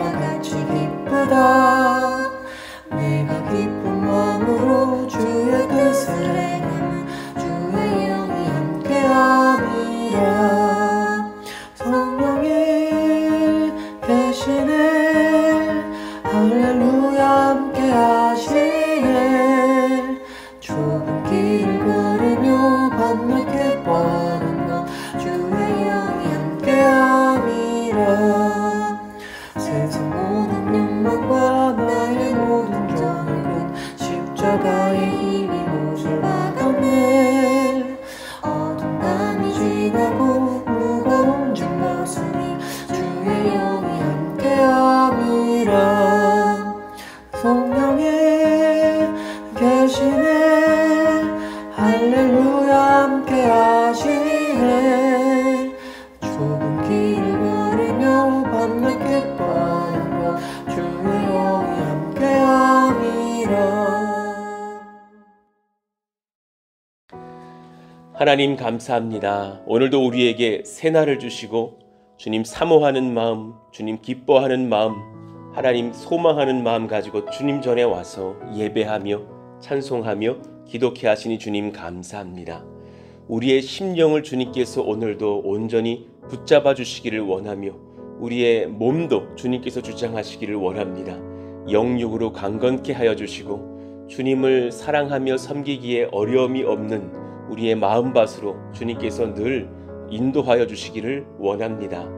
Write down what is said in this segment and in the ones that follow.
주와 같이 기쁘다. 내가 기쁜 마음으로 주의 뜻을 행하면 주의 영이 함께함이라. 성령이 계시네, 할렐루야 함께하시네. 좁은 길을 걸으며 밤늦게 뻔한 것 주의 영이 함께함이라. 세상 모든 욕망과 나의 모든 정욕은 십자가의 힘이 못을 막았네. 어두운 밤이 지나고 무거운 짐 벗으니 주의 영이 함께함이라. 성령이 계시네, 할렐루야 함께하시네. 좁은 길을 걸으며 밤늦게 뻔한 것 주의 영이 함께함이라. 하나님 감사합니다. 오늘도 우리에게 새날을 주시고 주님 사모하는 마음, 주님 기뻐하는 마음, 하나님 소망하는 마음 가지고 주님 전에 와서 예배하며 찬송하며 기도케 하시니 주님 감사합니다. 우리의 심령을 주님께서 오늘도 온전히 붙잡아 주시기를 원하며 우리의 몸도 주님께서 주장하시기를 원합니다. 영육으로 강건케 하여 주시고 주님을 사랑하며 섬기기에 어려움이 없는 우리의 마음밭으로 주님께서 늘 인도하여 주시기를 원합니다.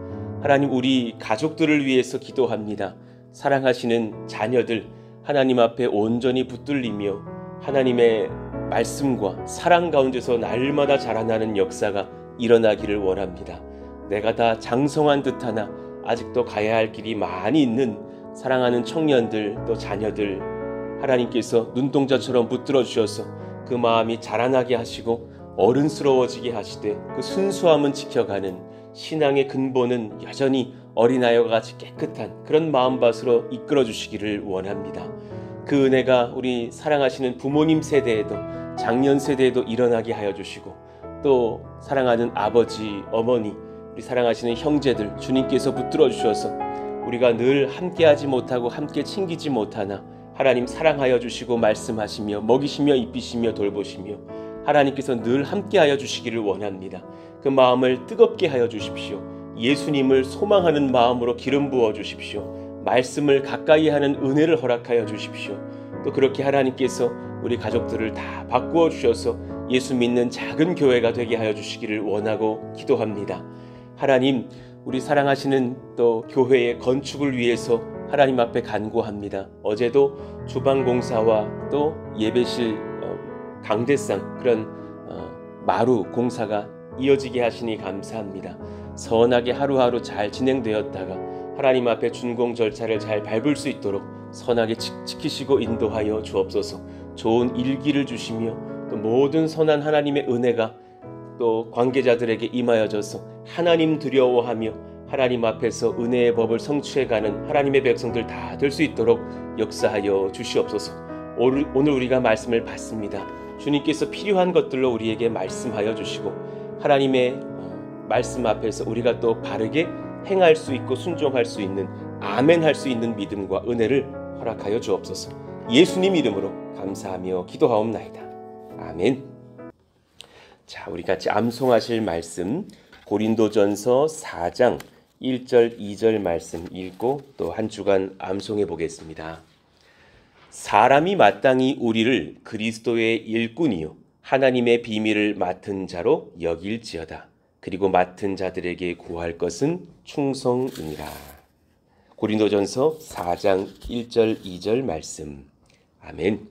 하나님, 우리 가족들을 위해서 기도합니다. 사랑하시는 자녀들 하나님 앞에 온전히 붙들리며 하나님의 말씀과 사랑 가운데서 날마다 자라나는 역사가 일어나기를 원합니다. 내가 다 장성한 듯하나 아직도 가야 할 길이 많이 있는 사랑하는 청년들 또 자녀들 하나님께서 눈동자처럼 붙들어 주셔서 그 마음이 자라나게 하시고 어른스러워지게 하시되 그 순수함은 지켜가는 신앙의 근본은 여전히 어린아이와 같이 깨끗한 그런 마음밭으로 이끌어 주시기를 원합니다. 그 은혜가 우리 사랑하시는 부모님 세대에도 장년 세대에도 일어나게 하여 주시고 또 사랑하는 아버지, 어머니, 우리 사랑하시는 형제들 주님께서 붙들어 주셔서 우리가 늘 함께하지 못하고 함께 챙기지 못하나 하나님 사랑하여 주시고 말씀하시며 먹이시며 입히시며 돌보시며 하나님께서 늘 함께하여 주시기를 원합니다. 그 마음을 뜨겁게 하여 주십시오. 예수님을 소망하는 마음으로 기름 부어 주십시오. 말씀을 가까이 하는 은혜를 허락하여 주십시오. 또 그렇게 하나님께서 우리 가족들을 다 바꾸어 주셔서 예수 믿는 작은 교회가 되게 하여 주시기를 원하고 기도합니다. 하나님, 우리 사랑하시는 또 교회의 건축을 위해서 하나님 앞에 간구합니다. 어제도 주방공사와 또 예배실 강대상 그런 마루 공사가 이어지게 하시니 감사합니다. 선하게 하루하루 잘 진행되었다가 하나님 앞에 준공 절차를 잘 밟을 수 있도록 선하게 지키시고 인도하여 주옵소서. 좋은 일기를 주시며 또 모든 선한 하나님의 은혜가 또 관계자들에게 임하여져서 하나님 두려워하며 하나님 앞에서 은혜의 법을 성취해가는 하나님의 백성들 다 될 수 있도록 역사하여 주시옵소서. 오늘 우리가 말씀을 받습니다. 주님께서 필요한 것들로 우리에게 말씀하여 주시고 하나님의 말씀 앞에서 우리가 또 바르게 행할 수 있고 순종할 수 있는 아멘 할 수 있는 믿음과 은혜를 허락하여 주옵소서. 예수님 이름으로 감사하며 기도하옵나이다. 아멘. 자, 우리 같이 암송하실 말씀 고린도전서 4장 1절 2절 말씀 읽고 또 한 주간 암송해 보겠습니다. 사람이 마땅히 우리를 그리스도의 일꾼이요 하나님의 비밀을 맡은 자로 여길지어다. 그리고 맡은 자들에게 구할 것은 충성이니라. 고린도전서 4장 1절 2절 말씀. 아멘.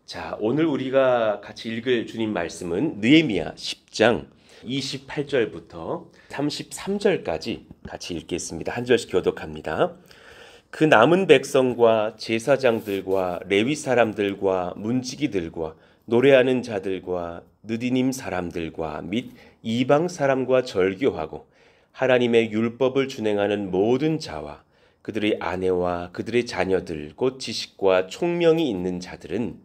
자, 오늘 우리가 같이 읽을 주님 말씀은 느헤미야 10장 28절부터 33절까지 같이 읽겠습니다. 한 절씩 교독합니다. 그 남은 백성과 제사장들과 레위 사람들과 문지기들과 노래하는 자들과 느디님 사람들과 및 이방 사람과 절교하고 하나님의 율법을 준행하는 모든 자와 그들의 아내와 그들의 자녀들 곧 지식과 총명이 있는 자들은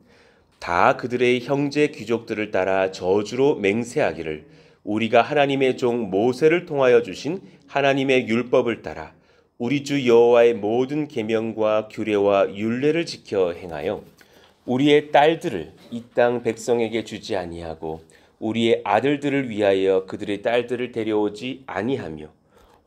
다 그들의 형제 귀족들을 따라 저주로 맹세하기를 우리가 하나님의 종 모세를 통하여 주신 하나님의 율법을 따라 우리 주 여호와의 모든 계명과 규례와 율례를 지켜 행하여 우리의 딸들을 이 땅 백성에게 주지 아니하고 우리의 아들들을 위하여 그들의 딸들을 데려오지 아니하며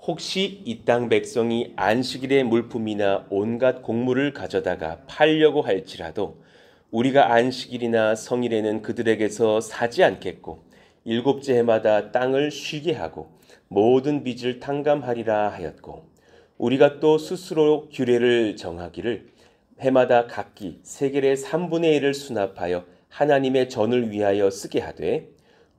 혹시 이 땅 백성이 안식일의 물품이나 온갖 곡물을 가져다가 팔려고 할지라도 우리가 안식일이나 성일에는 그들에게서 사지 않겠고 일곱째 해마다 땅을 쉬게 하고 모든 빚을 탕감하리라 하였고 우리가 또 스스로 규례를 정하기를 해마다 각기 세겔의 3분의 1을 수납하여 하나님의 전을 위하여 쓰게 하되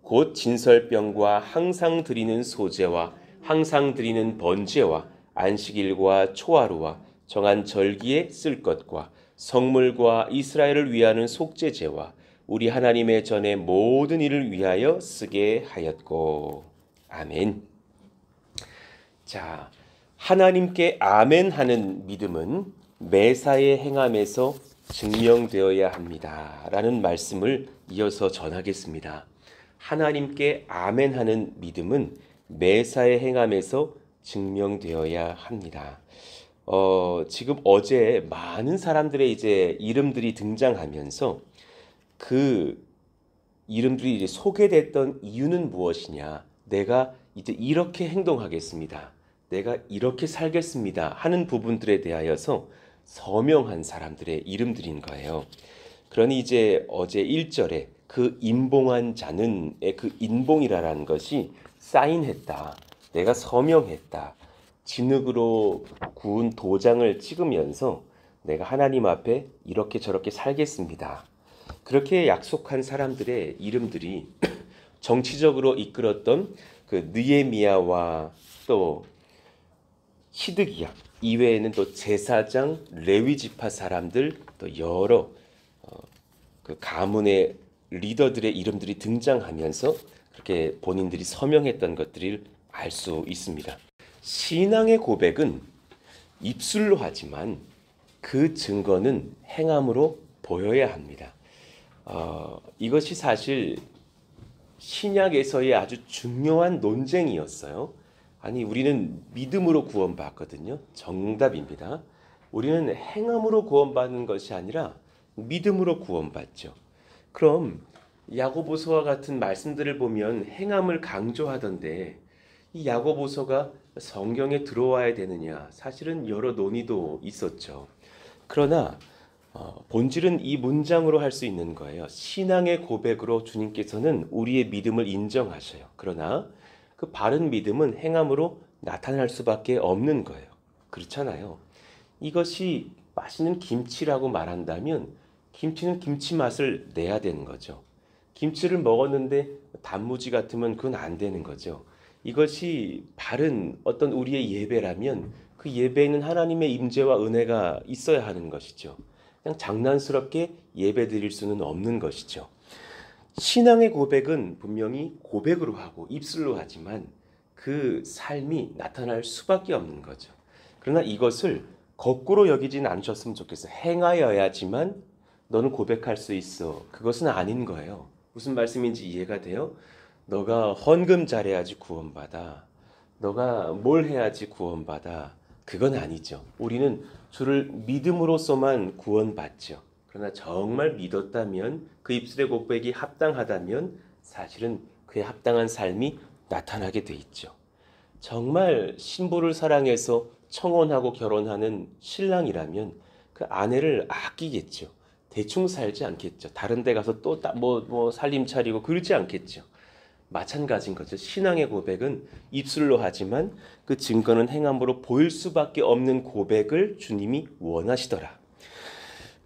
곧 진설병과 항상 드리는 소제와 항상 드리는 번제와 안식일과 초하루와 정한 절기에 쓸 것과 성물과 이스라엘을 위하는 속죄제와 우리 하나님의 전의 모든 일을 위하여 쓰게 하였고. 아멘. 자, 하나님께 아멘 하는 믿음은 매사에 행함에서 증명되어야 합니다. 라는 말씀을 이어서 전하겠습니다. 하나님께 아멘 하는 믿음은 매사에 행함에서 증명되어야 합니다. 지금 어제 많은 사람들의 이제 이름들이 등장하면서 그 이름들이 이제 소개됐던 이유는 무엇이냐? 내가 이제 이렇게 행동하겠습니다. 내가 이렇게 살겠습니다. 하는 부분들에 대하여서 서명한 사람들의 이름들인 거예요. 그러니 이제 어제 1절에 그 인봉한 자는의 그 인봉이라는 것이 사인했다. 내가 서명했다. 진흙으로 구운 도장을 찍으면서 내가 하나님 앞에 이렇게 저렇게 살겠습니다. 그렇게 약속한 사람들의 이름들이 정치적으로 이끌었던 그 느헤미야와 또 히드기야 이외에는 또 제사장, 레위 지파 사람들 또 여러 그 가문의 리더들의 이름들이 등장하면서 그렇게 본인들이 서명했던 것들을 알 수 있습니다. 신앙의 고백은 입술로 하지만 그 증거는 행함으로 보여야 합니다. 이것이 사실 신약에서의 아주 중요한 논쟁이었어요. 아니, 우리는 믿음으로 구원받거든요. 정답입니다. 우리는 행함으로 구원받는 것이 아니라 믿음으로 구원받죠. 그럼 야고보서와 같은 말씀들을 보면 행함을 강조하던데 이 야고보서가 성경에 들어와야 되느냐? 사실은 여러 논의도 있었죠. 그러나 본질은 이 문장으로 할 수 있는 거예요. 신앙의 고백으로 주님께서는 우리의 믿음을 인정하셔요. 그러나 그 바른 믿음은 행함으로 나타날 수밖에 없는 거예요. 그렇잖아요. 이것이 맛있는 김치라고 말한다면 김치는 김치 맛을 내야 되는 거죠. 김치를 먹었는데 단무지 같으면 그건 안 되는 거죠. 이것이 바른 어떤 우리의 예배라면 그 예배에는 하나님의 임재와 은혜가 있어야 하는 것이죠. 그냥 장난스럽게 예배 드릴 수는 없는 것이죠. 신앙의 고백은 분명히 고백으로 하고 입술로 하지만 그 삶이 나타날 수밖에 없는 거죠. 그러나 이것을 거꾸로 여기진 않으셨으면 좋겠어요. 행하여야지만 너는 고백할 수 있어. 그것은 아닌 거예요. 무슨 말씀인지 이해가 돼요? 너가 헌금 잘해야지 구원받아. 너가 뭘 해야지 구원받아. 그건 아니죠. 우리는 주를 믿음으로써만 구원받죠. 그러나 정말 믿었다면 그 입술의 고백이 합당하다면 사실은 그에 합당한 삶이 나타나게 돼 있죠. 정말 신부를 사랑해서 청혼하고 결혼하는 신랑이라면 그 아내를 아끼겠죠. 대충 살지 않겠죠. 다른 데 가서 또 살림 차리고 그러지 않겠죠. 마찬가지인 거죠. 신앙의 고백은 입술로 하지만 그 증거는 행함으로 보일 수밖에 없는 고백을 주님이 원하시더라.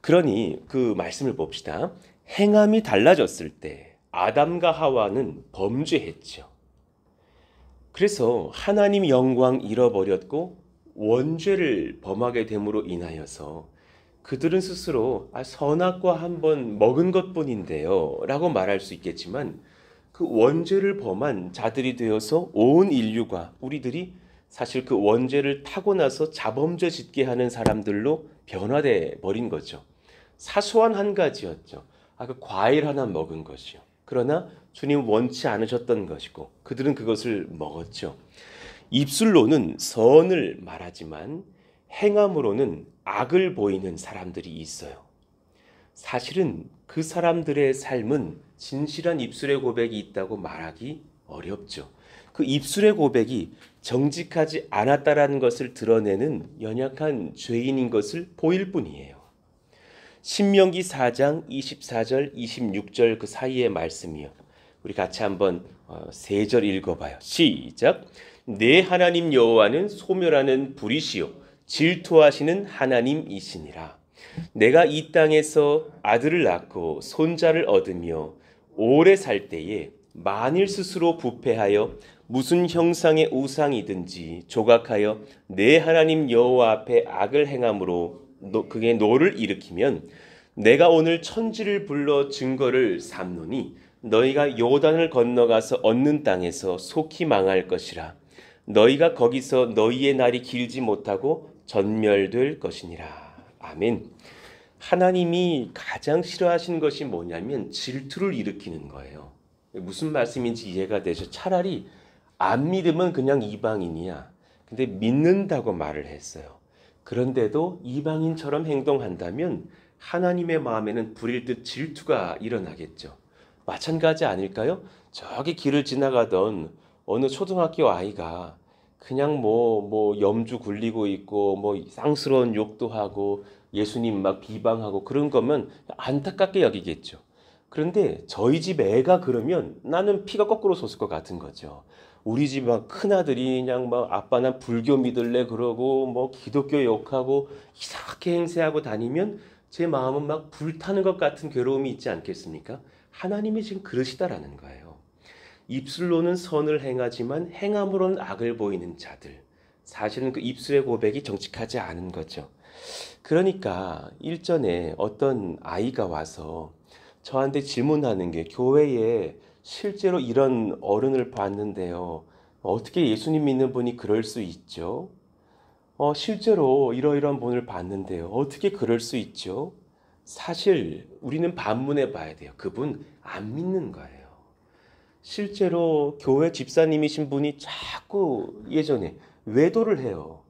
그러니 그 말씀을 봅시다. 행함이 달라졌을 때 아담과 하와는 범죄했죠. 그래서 하나님 영광 잃어버렸고 원죄를 범하게 됨으로 인하여서 그들은 스스로 선악과 한번 먹은 것뿐인데요 라고 말할 수 있겠지만 그 원죄를 범한 자들이 되어서 온 인류가 우리들이 사실 그 원죄를 타고 나서 자범죄 짓게 하는 사람들로 변화돼 버린 거죠. 사소한 한 가지였죠. 그 과일 하나 먹은 것이요. 그러나 주님 원치 않으셨던 것이고 그들은 그것을 먹었죠. 입술로는 선을 말하지만 행함으로는 악을 보이는 사람들이 있어요. 사실은 그 사람들의 삶은 진실한 입술의 고백이 있다고 말하기 어렵죠. 그 입술의 고백이 정직하지 않았다라는 것을 드러내는 연약한 죄인인 것을 보일 뿐이에요. 신명기 4장 24절 26절 그 사이의 말씀이요. 우리 같이 한번 3절 읽어봐요. 시작. 내 하나님 여호와는 소멸하는 불이시요 질투하시는 하나님이시니라. 내가 이 땅에서 아들을 낳고 손자를 얻으며 오래 살 때에 만일 스스로 부패하여 무슨 형상의 우상이든지 조각하여 내 하나님 여호와 앞에 악을 행함으로 그게 노를 일으키면 내가 오늘 천지를 불러 증거를 삼노니 너희가 요단을 건너가서 얻는 땅에서 속히 망할 것이라. 너희가 거기서 너희의 날이 길지 못하고 전멸될 것이니라. 아멘. 하나님이 가장 싫어하시는 것이 뭐냐면 질투를 일으키는 거예요. 무슨 말씀인지 이해가 되죠? 차라리 안 믿으면 그냥 이방인이야. 근데 믿는다고 말을 했어요. 그런데도 이방인처럼 행동한다면 하나님의 마음에는 불일 듯 질투가 일어나겠죠. 마찬가지 아닐까요? 저기 길을 지나가던 어느 초등학교 아이가 그냥 염주 굴리고 있고 쌍스러운 욕도 하고 예수님 막 비방하고 그런 거면 안타깝게 여기겠죠. 그런데 저희 집 애가 그러면 나는 피가 거꾸로 솟을 것 같은 거죠. 우리 집 큰아들이 그냥 아빠 난 불교 믿을래 그러고 기독교 욕하고 이상하게 행세하고 다니면 제 마음은 막 불타는 것 같은 괴로움이 있지 않겠습니까? 하나님이 지금 그러시다라는 거예요. 입술로는 선을 행하지만 행함으로는 악을 보이는 자들. 사실은 그 입술의 고백이 정직하지 않은 거죠. 그러니까 일전에 어떤 아이가 와서 저한테 질문하는 게 교회에 실제로 이런 어른을 봤는데요. 어떻게 예수님 믿는 분이 그럴 수 있죠? 실제로 이러이러한 분을 봤는데요. 어떻게 그럴 수 있죠? 사실 우리는 반문해 봐야 돼요. 그분 안 믿는 거예요. 실제로 교회 집사님이신 분이 자꾸 예전에 외도를 해요.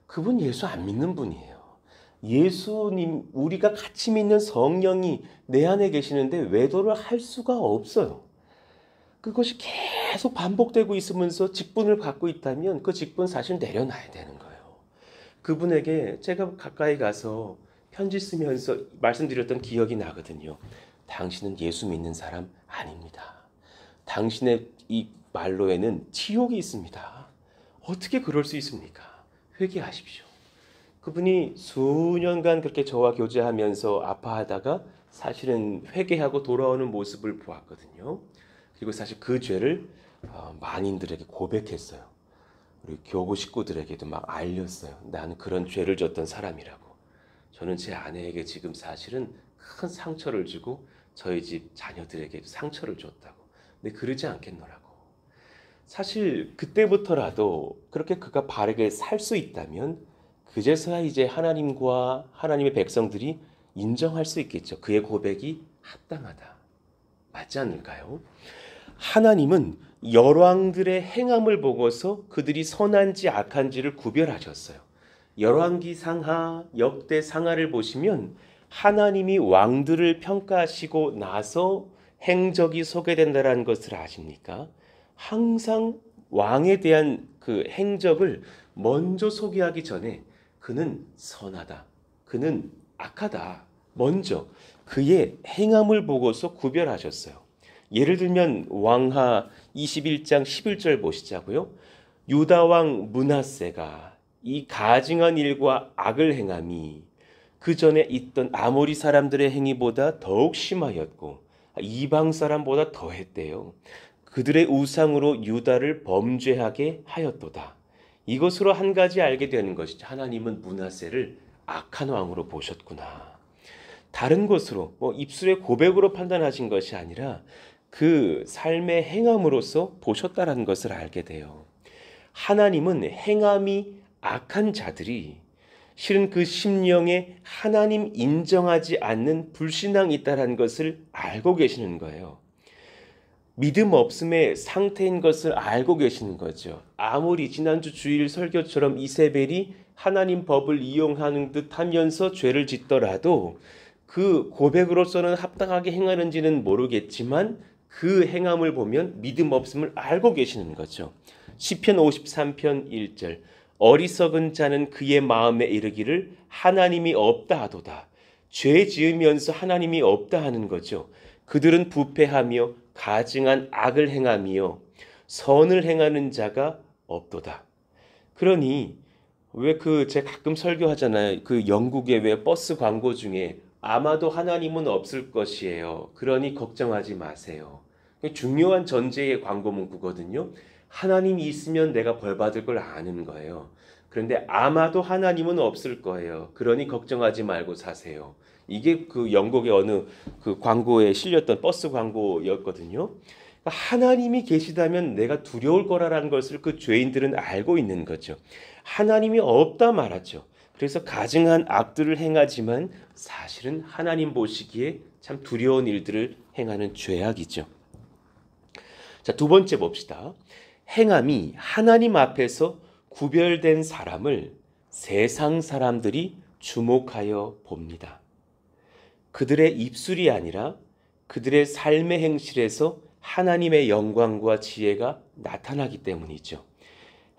그분 예수 안 믿는 분이에요. 예수님, 우리가 같이 믿는 성령이 내 안에 계시는데 외도를 할 수가 없어요. 그것이 계속 반복되고 있으면서 직분을 갖고 있다면 그 직분 사실 내려놔야 되는 거예요. 그분에게 제가 가까이 가서 편지 쓰면서 말씀드렸던 기억이 나거든요. 당신은 예수 믿는 사람 아닙니다. 당신의 이 말로에는 지옥이 있습니다. 어떻게 그럴 수 있습니까? 회개하십시오. 그분이 수년간 그렇게 저와 교제하면서 아파하다가 사실은 회개하고 돌아오는 모습을 보았거든요. 그리고 사실 그 죄를 만인들에게 고백했어요. 우리 교구 식구들에게도 막 알렸어요. 나는 그런 죄를 졌던 사람이라고. 저는 제 아내에게 지금 사실은 큰 상처를 주고 저희 집 자녀들에게도 상처를 줬다고. 근데 그러지 않겠노라고. 사실 그때부터라도 그렇게 그가 바르게 살 수 있다면 그제서야 이제 하나님과 하나님의 백성들이 인정할 수 있겠죠. 그의 고백이 합당하다. 맞지 않을까요? 하나님은 열왕들의 행함을 보고서 그들이 선한지 악한지를 구별하셨어요. 열왕기 상하, 역대 상하를 보시면 하나님이 왕들을 평가하시고 나서 행적이 소개된다는 것을 아십니까? 항상 왕에 대한 그 행적을 먼저 소개하기 전에 그는 선하다, 그는 악하다, 먼저 그의 행함을 보고서 구별하셨어요. 예를 들면 왕하 21장 11절 보시자고요. 유다 왕 므낫세가 이 가증한 일과 악을 행함이 그 전에 있던 아모리 사람들의 행위보다 더욱 심하였고 이방 사람보다 더했대요. 그들의 우상으로 유다를 범죄하게 하였도다. 이것으로 한 가지 알게 되는 것이죠. 하나님은 므낫세를 악한 왕으로 보셨구나. 다른 것으로 입술의 고백으로 판단하신 것이 아니라 그 삶의 행함으로서 보셨다라는 것을 알게 돼요. 하나님은 행함이 악한 자들이 실은 그 심령에 하나님 인정하지 않는 불신앙이 있다는 것을 알고 계시는 거예요. 믿음 없음의 상태인 것을 알고 계시는 거죠. 아무리 지난주 주일 설교처럼 이세벨이 하나님 법을 이용하는 듯 하면서 죄를 짓더라도 그 고백으로서는 합당하게 행하는지는 모르겠지만 그 행함을 보면 믿음 없음을 알고 계시는 거죠. 시편 53편 1절 어리석은 자는 그의 마음에 이르기를 하나님이 없다 하도다. 죄 지으면서 하나님이 없다 하는 거죠. 그들은 부패하며 가증한 악을 행하며 선을 행하는 자가 없도다. 그러니 왜 제가 가끔 설교하잖아요. 그 영국의 왜 버스 광고 중에 아마도 하나님은 없을 것이에요. 그러니 걱정하지 마세요. 중요한 전제의 광고 문구거든요. 하나님이 있으면 내가 벌 받을 걸 아는 거예요. 그런데 아마도 하나님은 없을 거예요. 그러니 걱정하지 말고 사세요. 이게 그 영국의 어느 그 광고에 실렸던 버스 광고였거든요. 하나님이 계시다면 내가 두려울 거라는 것을 그 죄인들은 알고 있는 거죠. 하나님이 없다 말하죠. 그래서 가증한 악들을 행하지만 사실은 하나님 보시기에 참 두려운 일들을 행하는 죄악이죠. 자, 두 번째 봅시다. 행함이 하나님 앞에서 구별된 사람을 세상 사람들이 주목하여 봅니다. 그들의 입술이 아니라 그들의 삶의 행실에서 하나님의 영광과 지혜가 나타나기 때문이죠.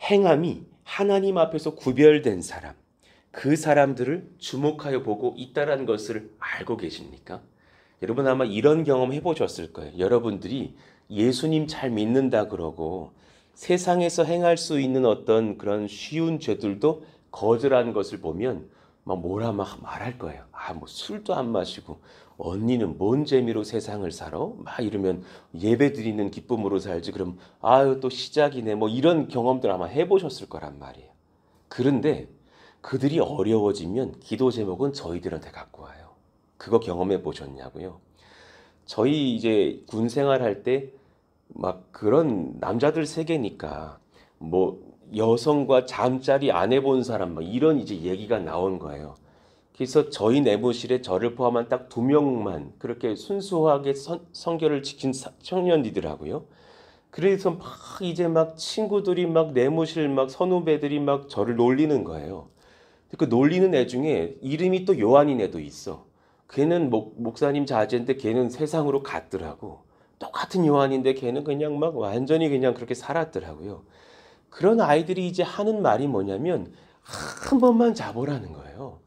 행함이 하나님 앞에서 구별된 사람, 그 사람들을 주목하여 보고 있다는 것을 알고 계십니까? 여러분 아마 이런 경험 해보셨을 거예요. 여러분들이 예수님 잘 믿는다 그러고 세상에서 행할 수 있는 어떤 그런 쉬운 죄들도 거절한 것을 보면 막 말할 거예요. 뭐 술도 안 마시고 언니는 뭔 재미로 세상을 살아? 막 이러면 예배 드리는 기쁨으로 살지. 그럼 아유 또 시작이네. 뭐 이런 경험들 아마 해보셨을 거란 말이에요. 그런데 그들이 어려워지면 기도 제목은 저희들한테 갖고 와요. 그거 경험해 보셨냐고요? 저희 이제 군 생활할 때 막 그런 남자들 세계니까 뭐 여성과 잠자리 안 해본 사람 막 이런 이제 얘기가 나온 거예요. 그래서 저희 내무실에 저를 포함한 딱 2명만 그렇게 순수하게 성결을 지킨 청년이더라고요. 그래서 막 이제 막 친구들이 막 내무실 막 선후배들이 막 저를 놀리는 거예요. 그 놀리는 애 중에 이름이 또 요한인 애도 있어. 걔는 목사님 자제인데 걔는 세상으로 갔더라고. 똑같은 요한인데 걔는 그냥 막 완전히 그냥 그렇게 살았더라고요. 그런 아이들이 이제 하는 말이 뭐냐면 한 번만 잡으라는 거예요.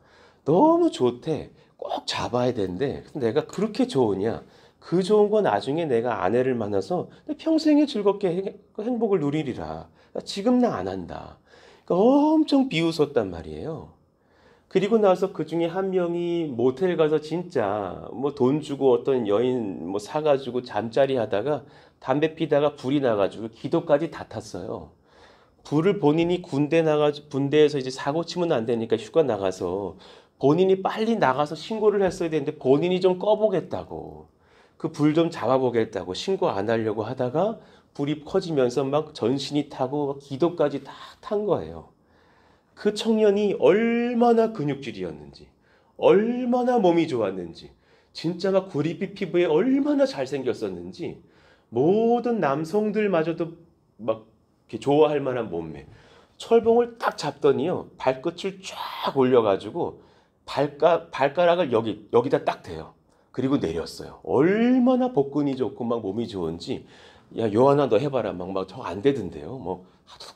너무 좋대. 꼭 잡아야 된대. 내가 그렇게 좋으냐? 그 좋은 거 나중에 내가 아내를 만나서 평생에 즐겁게 행복을 누리리라. 지금 나 안 한다. 그러니까 엄청 비웃었단 말이에요. 그리고 나서 그 중에 한 명이 모텔 가서 진짜 뭐 돈 주고 어떤 여인 뭐 사가지고 잠자리 하다가 담배 피다가 불이 나가지고 기도까지 다 탔어요. 불을 본인이 군대에서 이제 사고 치면 안 되니까 휴가 나가서 본인이 빨리 나가서 신고를 했어야 되는데 본인이 좀 꺼보겠다고 그 불 좀 잡아보겠다고 신고 안 하려고 하다가 불이 커지면서 막 전신이 타고 기도까지 다 탄 거예요. 그 청년이 얼마나 근육질이었는지, 얼마나 몸이 좋았는지, 진짜 막 구릿빛 피부에 얼마나 잘생겼었는지, 모든 남성들마저도 막 이렇게 좋아할 만한 몸매. 철봉을 딱 잡더니요, 발끝을 쫙 올려가지고 발가락을 여기다 딱 대요. 그리고 내렸어요. 얼마나 복근이 좋고 막 몸이 좋은지, 야 요한아 너 해봐라 막 저 안 되던데요. 뭐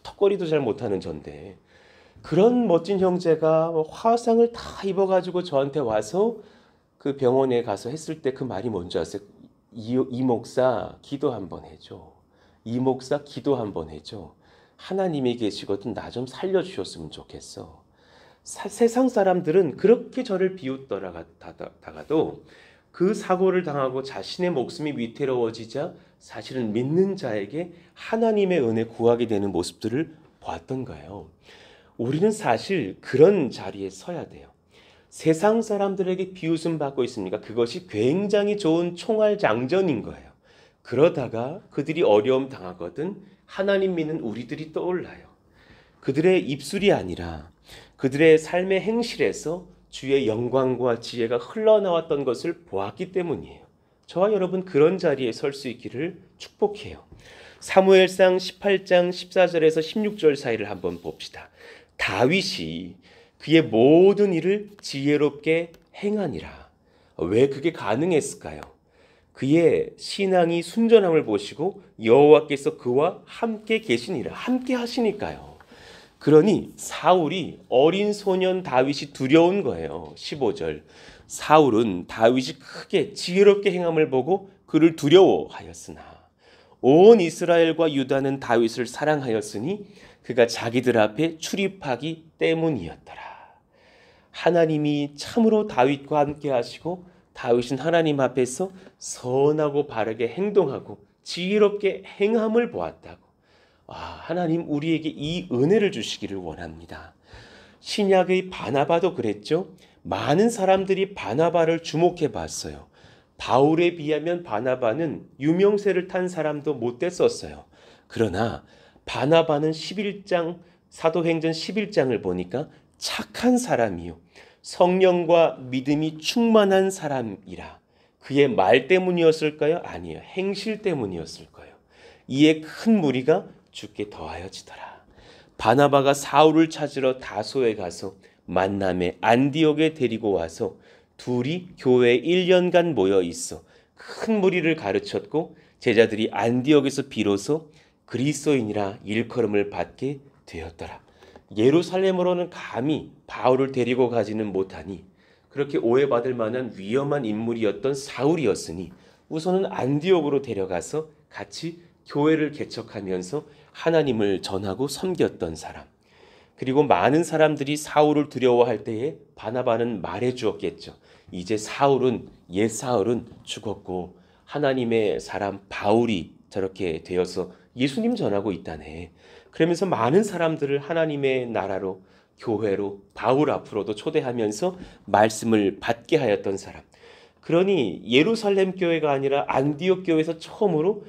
턱걸이도 잘 못하는 전데. 그런 멋진 형제가 화상을 다 입어가지고 저한테 와서 그 병원에 가서 했을 때 그 말이 뭔지 아세요? 이 목사 기도 한번 해줘. 이 목사 기도 한번 해줘. 하나님이 계시거든 나 좀 살려주셨으면 좋겠어. 세상 사람들은 그렇게 저를 비웃더라다가도 그 사고를 당하고 자신의 목숨이 위태로워지자 사실은 믿는 자에게 하나님의 은혜 구하게 되는 모습들을 보았던 거예요. 우리는 사실 그런 자리에 서야 돼요. 세상 사람들에게 비웃음 받고 있습니까? 그것이 굉장히 좋은 총알장전인 거예요. 그러다가 그들이 어려움 당하거든 하나님 믿는 우리들이 떠올라요. 그들의 입술이 아니라 그들의 삶의 행실에서 주의 영광과 지혜가 흘러나왔던 것을 보았기 때문이에요. 저와 여러분 그런 자리에 설 수 있기를 축복해요. 사무엘상 18장 14절에서 16절 사이를 한번 봅시다. 다윗이 그의 모든 일을 지혜롭게 행하니라. 왜 그게 가능했을까요? 그의 신앙이 순전함을 보시고 여호와께서 그와 함께 계시니라. 함께 하시니까요. 그러니 사울이 어린 소년 다윗이 두려운 거예요. 15절. 사울은 다윗이 크게 지혜롭게 행함을 보고 그를 두려워하였으나 온 이스라엘과 유다는 다윗을 사랑하였으니 그가 자기들 앞에 출입하기 때문이었더라. 하나님이 참으로 다윗과 함께 하시고 다윗은 하나님 앞에서 선하고 바르게 행동하고 지혜롭게 행함을 보았다고. 하나님 우리에게 이 은혜를 주시기를 원합니다. 신약의 바나바도 그랬죠. 많은 사람들이 바나바를 주목해 봤어요. 바울에 비하면 바나바는 유명세를 탄 사람도 못 됐었어요. 그러나 바나바는 11장 사도행전 11장을 보니까 착한 사람이요 성령과 믿음이 충만한 사람이라. 그의 말 때문이었을까요? 아니에요. 행실 때문이었을 거예요. 이에 큰 무리가 주께 더하여지더라. 바나바가 사울을 찾으러 다소에 가서 만남에 안디옥에 데리고 와서 둘이 교회에 1년간 모여 있어 큰 무리를 가르쳤고 제자들이 안디옥에서 비로소 그리스도인이라 일컬음을 받게 되었더라. 예루살렘으로는 감히 바울을 데리고 가지는 못하니 그렇게 오해받을 만한 위험한 인물이었던 사울이었으니 우선은 안디옥으로 데려가서 같이 교회를 개척하면서 하나님을 전하고 섬겼던 사람. 그리고 많은 사람들이 사울을 두려워할 때에 바나바는 말해 주었겠죠. 이제 옛 사울은 죽었고 하나님의 사람 바울이 저렇게 되어서 예수님 전하고 있다네. 그러면서 많은 사람들을 하나님의 나라로 교회로 바울 앞으로도 초대하면서 말씀을 받게 하였던 사람. 그러니 예루살렘 교회가 아니라 안디옥 교회에서 처음으로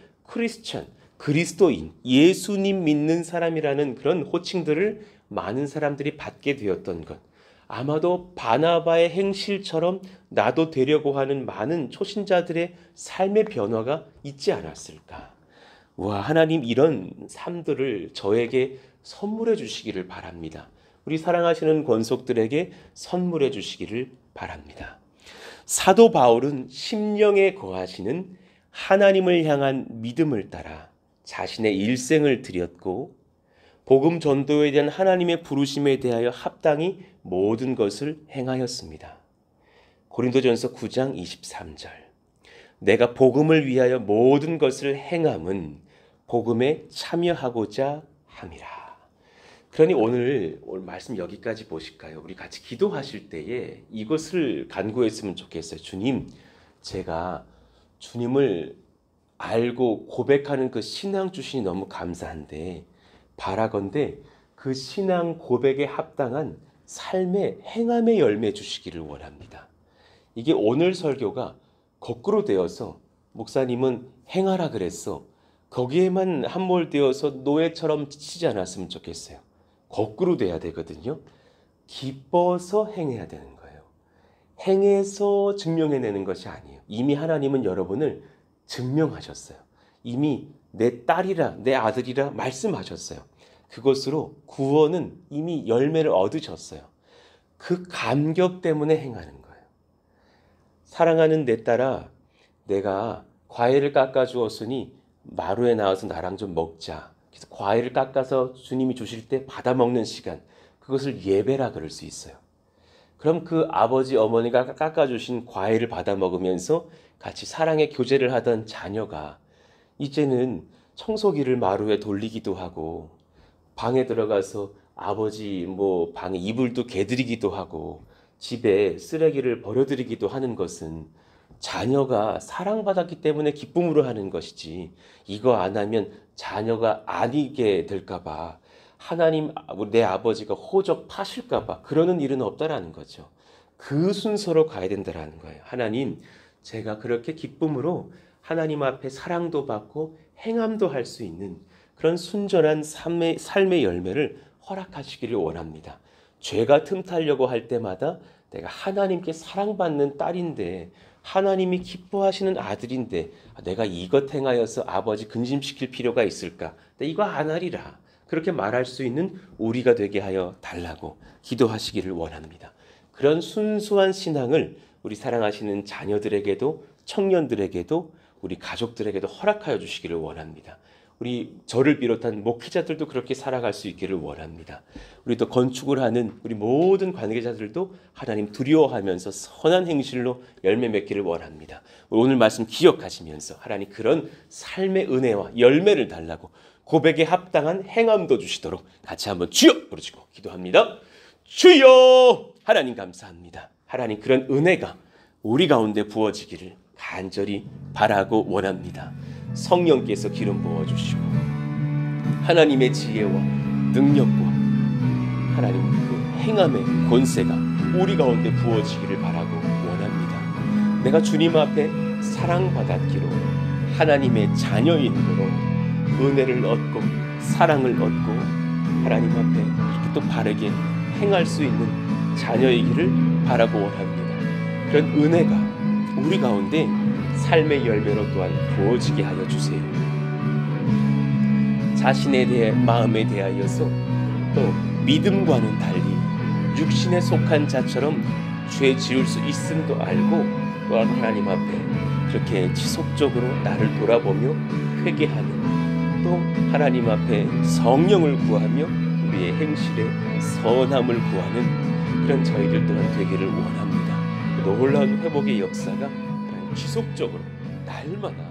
그리스도인, 예수님 믿는 사람이라는 그런 호칭들을 많은 사람들이 받게 되었던 것. 아마도 바나바의 행실처럼 나도 되려고 하는 많은 초신자들의 삶의 변화가 있지 않았을까. 하나님 이런 삶들을 저에게 선물해 주시기를 바랍니다. 우리 사랑하시는 권속들에게 선물해 주시기를 바랍니다. 사도 바울은 심령에 거하시는 하나님을 향한 믿음을 따라 자신의 일생을 드렸고 복음 전도에 대한 하나님의 부르심에 대하여 합당히 모든 것을 행하였습니다. 고린도전서 9장 23절. 내가 복음을 위하여 모든 것을 행함은 복음에 참여하고자 함이라. 그러니 오늘 말씀 여기까지 보실까요? 우리 같이 기도하실 때에 이것을 간구했으면 좋겠어요. 주님, 제가 주님을 알고 고백하는 그 신앙 주시니 너무 감사한데 바라건대 그 신앙 고백에 합당한 삶의 행함의 열매 주시기를 원합니다. 이게 오늘 설교가 거꾸로 되어서 목사님은 행하라 그랬어. 거기에만 함몰되어서 노예처럼 지치지 않았으면 좋겠어요. 거꾸로 돼야 되거든요. 기뻐서 행해야 되는 거예요. 행해서 증명해내는 것이 아니에요. 이미 하나님은 여러분을 증명하셨어요. 이미 내 딸이라 내 아들이라 말씀하셨어요. 그것으로 구원은 이미 열매를 얻으셨어요. 그 감격 때문에 행하는 거예요. 사랑하는 내 딸아, 내가 과일을 깎아주었으니 마루에 나와서 나랑 좀 먹자. 그래서 과일을 깎아서 주님이 주실 때 받아 먹는 시간, 그것을 예배라 그럴 수 있어요. 그럼 그 아버지 어머니가 깎아주신 과일을 받아 먹으면서 같이 사랑의 교제를 하던 자녀가 이제는 청소기를 마루에 돌리기도 하고 방에 들어가서 아버지 방에 이불도 개드리기도 하고 집에 쓰레기를 버려드리기도 하는 것은 자녀가 사랑받았기 때문에 기쁨으로 하는 것이지, 이거 안 하면 자녀가 아니게 될까 봐, 하나님 내 아버지가 호적 파실까 봐 그러는 일은 없다라는 거죠. 그 순서로 가야 된다라는 거예요. 하나님, 제가 그렇게 기쁨으로 하나님 앞에 사랑도 받고 행함도 할 수 있는 그런 순전한 삶의 열매를 허락하시기를 원합니다. 죄가 틈타려고 할 때마다 내가 하나님께 사랑받는 딸인데 하나님이 기뻐하시는 아들인데 내가 이것 행하여서 아버지 근심시킬 필요가 있을까? 이거 안 하리라. 그렇게 말할 수 있는 우리가 되게 하여 달라고 기도하시기를 원합니다. 그런 순수한 신앙을 우리 사랑하시는 자녀들에게도 청년들에게도 우리 가족들에게도 허락하여 주시기를 원합니다. 우리 저를 비롯한 목회자들도 그렇게 살아갈 수 있기를 원합니다. 우리 또 건축을 하는 우리 모든 관계자들도 하나님 두려워하면서 선한 행실로 열매 맺기를 원합니다. 오늘 말씀 기억하시면서 하나님 그런 삶의 은혜와 열매를 달라고 고백에 합당한 행함도 주시도록 같이 한번 주여 부르시고 기도합니다. 주여! 하나님 감사합니다. 하나님 그런 은혜가 우리 가운데 부어지기를 간절히 바라고 원합니다. 성령께서 기름 부어주시고 하나님의 지혜와 능력과 하나님 그 행함의 권세가 우리 가운데 부어지기를 바라고 원합니다. 내가 주님 앞에 사랑받았기로 하나님의 자녀인으로 은혜를 얻고 사랑을 얻고 하나님 앞에 이렇게 또 바르게 행할 수 있는 자녀이기를 바라고 원합니다. 그런 은혜가 우리 가운데 삶의 열매로 또한 부어지게 하여 주세요. 자신에 대해 마음에 대하여서 또 믿음과는 달리 육신에 속한 자처럼 죄 지을 수 있음도 알고 또한 하나님 앞에 그렇게 지속적으로 나를 돌아보며 회개하는 또 하나님 앞에 성령을 구하며 우리의 행실에 선함을 구하는 그런 저희들 또한 되기를 원합니다. 놀라운 회복의 역사가 지속적으로 날마다